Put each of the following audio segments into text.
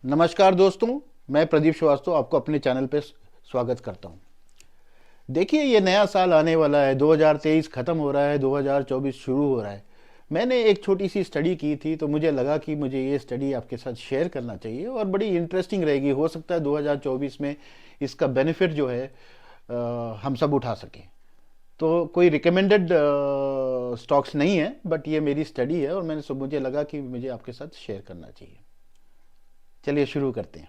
नमस्कार दोस्तों, मैं प्रदीप श्रीवास्तव आपको अपने चैनल पे स्वागत करता हूँ। देखिए, ये नया साल आने वाला है। 2023 ख़त्म हो रहा है, 2024 शुरू हो रहा है। मैंने एक छोटी सी स्टडी की थी, तो मुझे लगा कि मुझे ये स्टडी आपके साथ शेयर करना चाहिए और बड़ी इंटरेस्टिंग रहेगी। हो सकता है 2024 में इसका बेनिफिट जो है हम सब उठा सकें। तो कोई रिकमेंडेड स्टॉक्स नहीं है, बट ये मेरी स्टडी है और मुझे लगा कि मुझे आपके साथ शेयर करना चाहिए। चलिए शुरू करते हैं।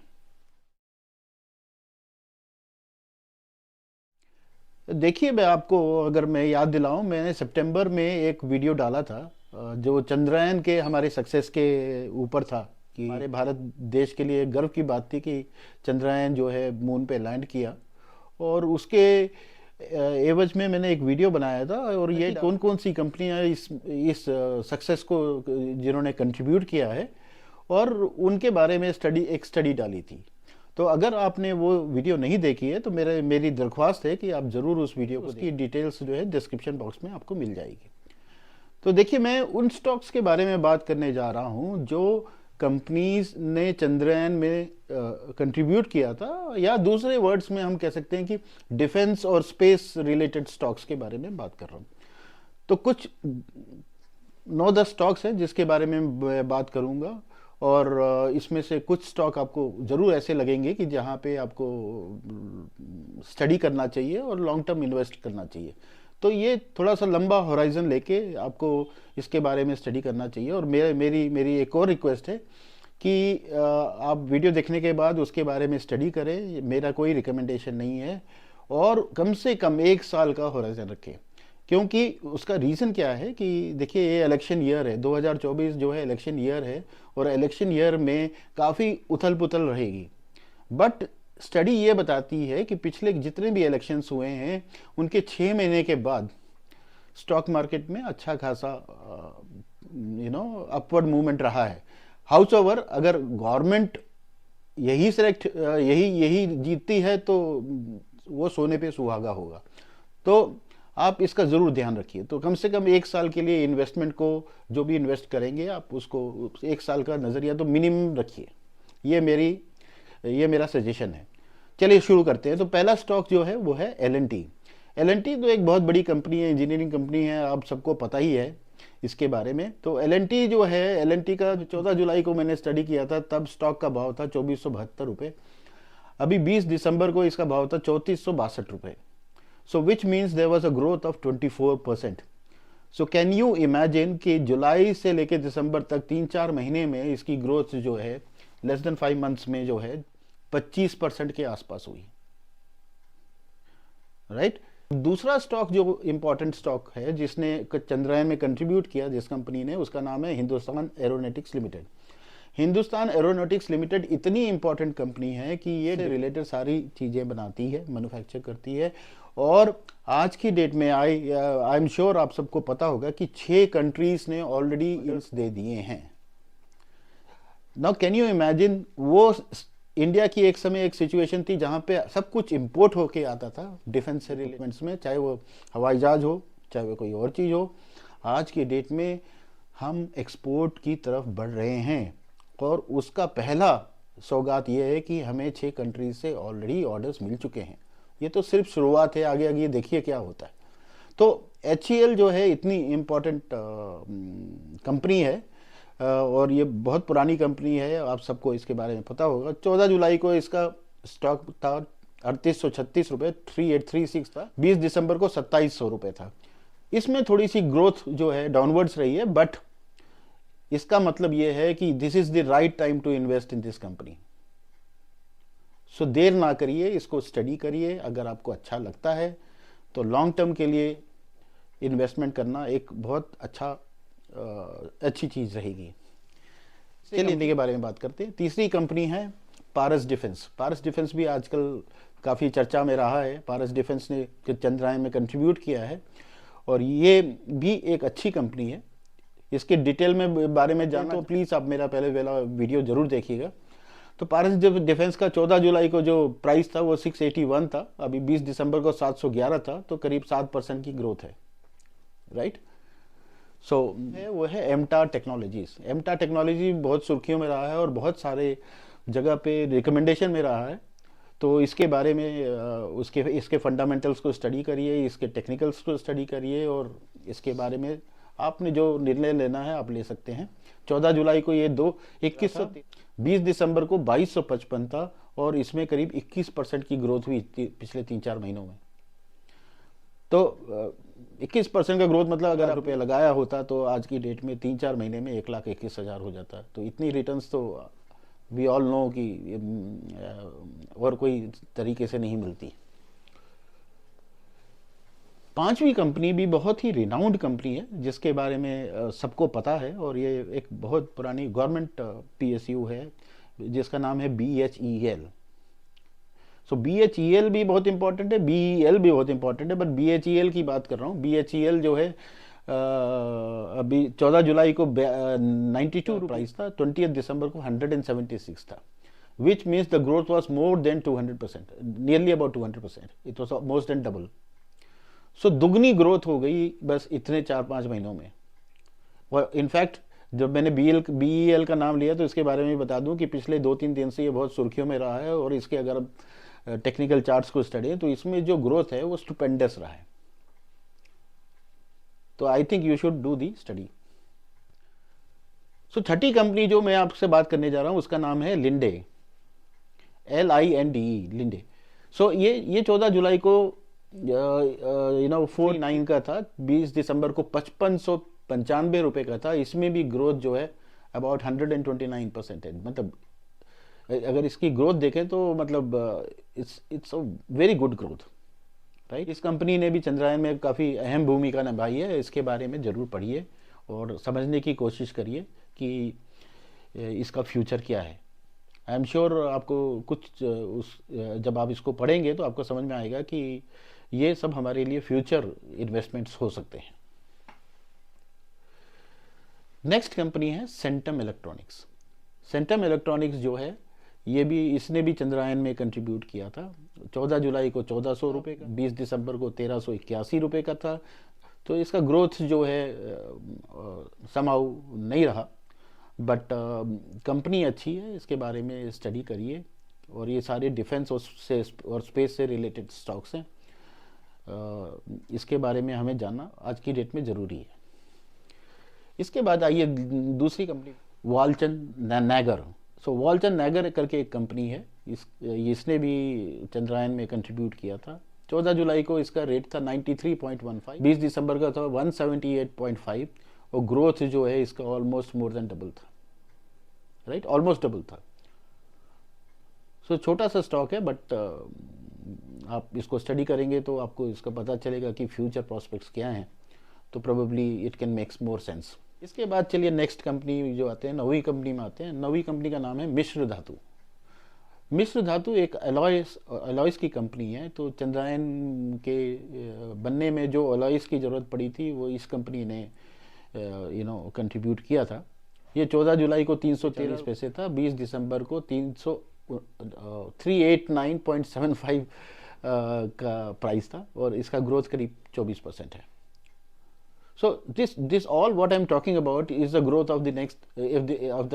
देखिए, मैं आपको अगर मैं याद दिलाऊं, मैंने सितंबर में एक वीडियो डाला था जो चंद्रयान के हमारे सक्सेस के ऊपर था कि हमारे भारत देश के लिए गर्व की बात थी कि चंद्रयान जो है मून पे लैंड किया। और उसके एवज में मैंने एक वीडियो बनाया था और ये कौन कौन सी कंपनियां इस सक्सेस को जिन्होंने कंट्रीब्यूट किया है और उनके बारे में एक स्टडी डाली थी। तो अगर आपने वो वीडियो नहीं देखी है तो मेरी दरख्वास्त है कि आप ज़रूर उस वीडियो को उसकी डिटेल्स जो है डिस्क्रिप्शन बॉक्स में आपको मिल जाएगी। तो देखिए, मैं उन स्टॉक्स के बारे में बात करने जा रहा हूँ जो कंपनीज ने चंद्रयान में कंट्रीब्यूट किया था, या दूसरे वर्ड्स में हम कह सकते हैं कि डिफेंस और स्पेस रिलेटेड स्टॉक्स के बारे में बात कर रहा हूँ। तो कुछ 9-10 स्टॉक्स हैं जिसके बारे में मैं बात करूंगा। और इसमें से कुछ स्टॉक आपको ज़रूर ऐसे लगेंगे कि जहाँ पे आपको स्टडी करना चाहिए और लॉन्ग टर्म इन्वेस्ट करना चाहिए। तो ये थोड़ा सा लंबा होराइजन लेके आपको इसके बारे में स्टडी करना चाहिए। और मेरी मेरी एक और रिक्वेस्ट है कि आप वीडियो देखने के बाद उसके बारे में स्टडी करें। मेरा कोई रिकमेंडेशन नहीं है। और कम से कम 1 साल का होराइजन रखें, क्योंकि उसका रीज़न क्या है कि देखिए, ये इलेक्शन ईयर है, 2024 जो है इलेक्शन ईयर है। और इलेक्शन ईयर में काफ़ी उथल पुथल रहेगी। बट स्टडी ये बताती है कि पिछले जितने भी इलेक्शंस हुए हैं उनके 6 महीने के बाद स्टॉक मार्केट में अच्छा खासा अपवर्ड मूवमेंट रहा है। हाउस ओवर अगर गवर्नमेंट यही यही जीतती है तो वो सोने पे सुहागा होगा। तो आप इसका ज़रूर ध्यान रखिए। तो कम से कम 1 साल के लिए इन्वेस्टमेंट को, जो भी इन्वेस्ट करेंगे आप उसको 1 साल का नज़रिया तो मिनिमम रखिए। ये मेरी ये मेरा सजेशन है। चलिए शुरू करते हैं। तो पहला स्टॉक जो है वो है L N T. L N T तो एक बहुत बड़ी कंपनी है, इंजीनियरिंग कंपनी है, आप सबको पता ही है इसके बारे में। तो एल एन टी जो है, एल एन टी का 14 जुलाई को मैंने स्टडी किया था, तब स्टॉक का भाव था 2472 रुपये। अभी 20 दिसंबर को इसका भाव था 3462 रुपये। So which means there was a growth of 24%। So can you imagine कि जुलाई से लेकर दिसंबर तक 3-4 महीने में इसकी ग्रोथ जो है लेस देन 5 मंथ्स में जो है 25% के आसपास हुई। राइट। दूसरा स्टॉक जो इंपॉर्टेंट स्टॉक है जिसने चंद्रयान में कंट्रीब्यूट किया, जिस कंपनी ने, उसका नाम है Hindustan aeronautics limited. Hindustan aeronautics limited इतनी इंपॉर्टेंट कंपनी है कि ये रिलेटेड सारी चीज़ें बनाती है, मैन्युफैक्चर करती है। और आज की डेट में आई एम श्योर आप सबको पता होगा कि 6 कंट्रीज ने ऑलरेडी दे दिए हैं। नाउ कैन यू इमेजिन, वो इंडिया की एक समय एक सिचुएशन थी जहां पे सब कुछ इंपोर्ट होके आता था डिफेंस से रिलेवेंट्स में, चाहे वो हवाई जहाज हो, चाहे वो कोई और चीज़ हो। आज की डेट में हम एक्सपोर्ट की तरफ बढ़ रहे हैं और उसका पहला सौगात ये है कि हमें 6 कंट्रीज से ऑलरेडी ऑर्डर्स मिल चुके हैं। ये तो सिर्फ शुरुआत है, आगे आगे देखिए क्या होता है। तो एच जो है इतनी इम्पोर्टेंट कंपनी है और ये बहुत पुरानी कंपनी है, आप सबको इसके बारे में पता होगा। 14 जुलाई को इसका स्टॉक था 3836 रुपये, 3836 था। 20 दिसंबर को 2700 रुपये था। इसमें थोड़ी सी ग्रोथ जो है डाउनवर्ड्स रही है, बट इसका मतलब यह है कि this is the right time to invest in this company. So देर ना करिए, इसको स्टडी करिए। अगर आपको अच्छा लगता है तो लॉन्ग टर्म के लिए इन्वेस्टमेंट करना एक बहुत अच्छी चीज़ रहेगी। चलिए के बारे में बात करते हैं। तीसरी कंपनी है पारस डिफेंस। पारस डिफेंस भी आजकल काफ़ी चर्चा में रहा है। पारस डिफेंस ने चंद्रयान में कंट्रीब्यूट किया है और ये भी एक अच्छी कंपनी है। इसके डिटेल में बारे में जानना तो प्लीज़ आप मेरा पहले वाला वीडियो जरूर देखिएगा। तो पारस डिफेंस का 14 जुलाई को जो प्राइस था वो 681 था। अभी 20 दिसंबर को 711 था, तो करीब 7% की ग्रोथ है। राइट। सो वो है एमटा टेक्नोलॉजीज। एमटा टेक्नोलॉजी बहुत सुर्खियों में रहा है और बहुत सारे जगह पे रिकमेंडेशन में रहा है। तो इसके बारे में इसके फंडामेंटल्स को स्टडी करिए, इसके टेक्निकल्स को स्टडी करिए, और इसके बारे में आपने जो निर्णय लेना है आप ले सकते हैं। 14 जुलाई को ये 20 दिसंबर को 2255 था, और इसमें करीब 21% की ग्रोथ हुई पिछले 3-4 महीनों में। तो 21% का ग्रोथ मतलब अगर रुपये लगाया होता तो आज की डेट में 3-4 महीने में 1,21,000 हो जाता। तो इतनी रिटर्न्स तो वी ऑल नो कि और कोई तरीके से नहीं मिलती। पांचवी कंपनी भी बहुत ही रिनाउंड कंपनी है, जिसके बारे में सबको पता है, और ये एक बहुत पुरानी गवर्नमेंट PSU है जिसका नाम है BHEL। सो BHEL भी बहुत इंपॉर्टेंट है, BEL भी बहुत इंपॉर्टेंट है, बट BHEL की बात कर रहा हूँ। BHEL जो है अभी 14 जुलाई को 92 प्राइस था, 20 दिसंबर को 176 था, which means the growth was more than 200%, nearly about 200%, it was most than double. So दुगनी ग्रोथ हो गई बस इतने 4-5 महीनों में। इनफैक्ट जब मैंने BEL का नाम लिया तो इसके बारे में बता दूं कि पिछले 2-3 दिन से ये बहुत सुर्खियों में रहा है, और इसके अगर टेक्निकल चार्ट्स को स्टडी तो इसमें जो ग्रोथ है वो स्टुपेंडस रहा है। तो I think you should do the study. So छठी कंपनी जो मैं आपसे बात करने जा रहा हूं उसका नाम है लिंडे, LINDE, लिंडे। सो ये 14 जुलाई को 49 का था, 20 दिसंबर को 5595 रुपए का था। इसमें भी ग्रोथ जो है अबाउट 129% है। मतलब अगर इसकी ग्रोथ देखें तो मतलब it's a very good growth, right. इस कंपनी ने भी चंद्रयान में काफ़ी अहम भूमिका निभाई है। इसके बारे में ज़रूर पढ़िए और समझने की कोशिश करिए कि इसका फ्यूचर क्या है। आई एम श्योर आपको कुछ जब आप इसको पढ़ेंगे तो आपको समझ में आएगा कि ये सब हमारे लिए फ्यूचर इन्वेस्टमेंट्स हो सकते हैं। नेक्स्ट कंपनी है सेंटम इलेक्ट्रॉनिक्स। सेंटम इलेक्ट्रॉनिक्स जो है इसने भी चंद्रयान में कंट्रीब्यूट किया था। 14 जुलाई को 1400 रुपये का, 20 दिसंबर को 1381 रुपये का था। तो इसका ग्रोथ जो है समाउ नहीं रहा, बट कंपनी अच्छी है, इसके बारे में स्टडी करिए। और ये सारे डिफेंस और स्पेस से रिलेटेड स्टॉक्स हैं। इसके बारे में हमें जानना आज की डेट में ज़रूरी है। इसके बाद आइए दूसरी कंपनी, वालचंद नैगर। सो वालचंद नैगर करके एक कंपनी है, इसने भी चंद्रयान में कंट्रीब्यूट किया था। 14 जुलाई को इसका रेट था 93.15, 20 दिसंबर का था 178.5, और ग्रोथ जो है इसका ऑलमोस्ट मोर देन डबल था, राइट, ऑलमोस्ट डबल था। सो छोटा सा स्टॉक है, बट आप इसको स्टडी करेंगे तो आपको इसका पता चलेगा कि फ्यूचर प्रॉस्पेक्ट्स क्या हैं। तो probably it can makes more sense. इसके बाद चलिए नेक्स्ट कंपनी जो आते हैं, नौवीं कंपनी में आते हैं। नौवीं कंपनी का नाम है मिश्र धातु। मिश्र धातु एक अलॉयस की कंपनी है। तो चंद्रयान के बनने में जो अलॉयस की ज़रूरत पड़ी थी वो इस कंपनी ने कंट्रीब्यूट किया था। ये 14 जुलाई को 313 पैसे था, 20 दिसंबर को 389.75 का प्राइस था, और इसका ग्रोथ करीब 24% है। So this all what I'm talking about is the growth of the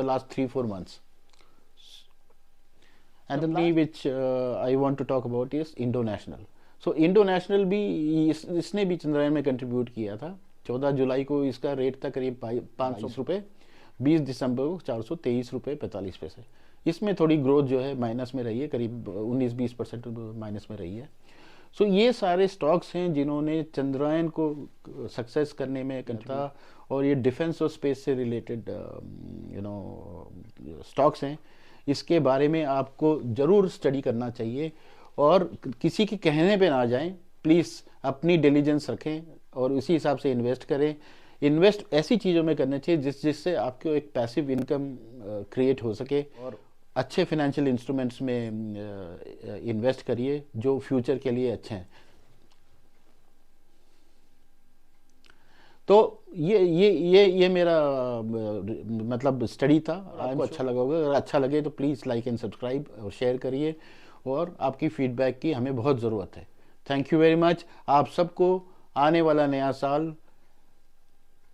last 3-4 months. And the company which I want to talk about is Indonational. So Indonational भी इसने भी चंद्रयान में कंट्रीब्यूट किया था। 14 जुलाई को इसका रेट था करीब 500 रुपये, 20 दिसंबर को 423 रुपये 45 पैसे। इसमें थोड़ी ग्रोथ जो है माइनस में रही है, करीब 19-20% माइनस में रही है। सो ये सारे स्टॉक्स हैं जिन्होंने चंद्रयान को सक्सेस करने में कंट्रीब्यूट, और ये डिफेंस और स्पेस से रिलेटेड स्टॉक्स हैं। इसके बारे में आपको ज़रूर स्टडी करना चाहिए, और किसी के कहने पे ना जाएं। प्लीज़ अपनी डिलीजेंस रखें और उसी हिसाब से इन्वेस्ट करें। इन्वेस्ट ऐसी चीज़ों में करना चाहिए जिससे आपको एक पैसिव इनकम क्रिएट हो सके, और अच्छे फाइनेंशियल इंस्ट्रूमेंट्स में इन्वेस्ट करिए जो फ्यूचर के लिए अच्छे हैं। तो ये मेरा मतलब स्टडी था। आपको अच्छा लगा होगा। अगर अच्छा लगे तो प्लीज़ लाइक एंड सब्सक्राइब और शेयर करिए, और आपकी फीडबैक की हमें बहुत ज़रूरत है। Thank you very much. आप सबको आने वाला नया साल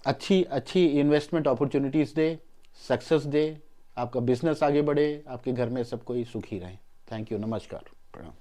अच्छी इन्वेस्टमेंट अपॉर्चुनिटीज़ दे, सक्सेस दे, आपका बिजनेस आगे बढ़े, आपके घर में सब कोई सुखी रहे। थैंक यू, नमस्कार, प्रणाम।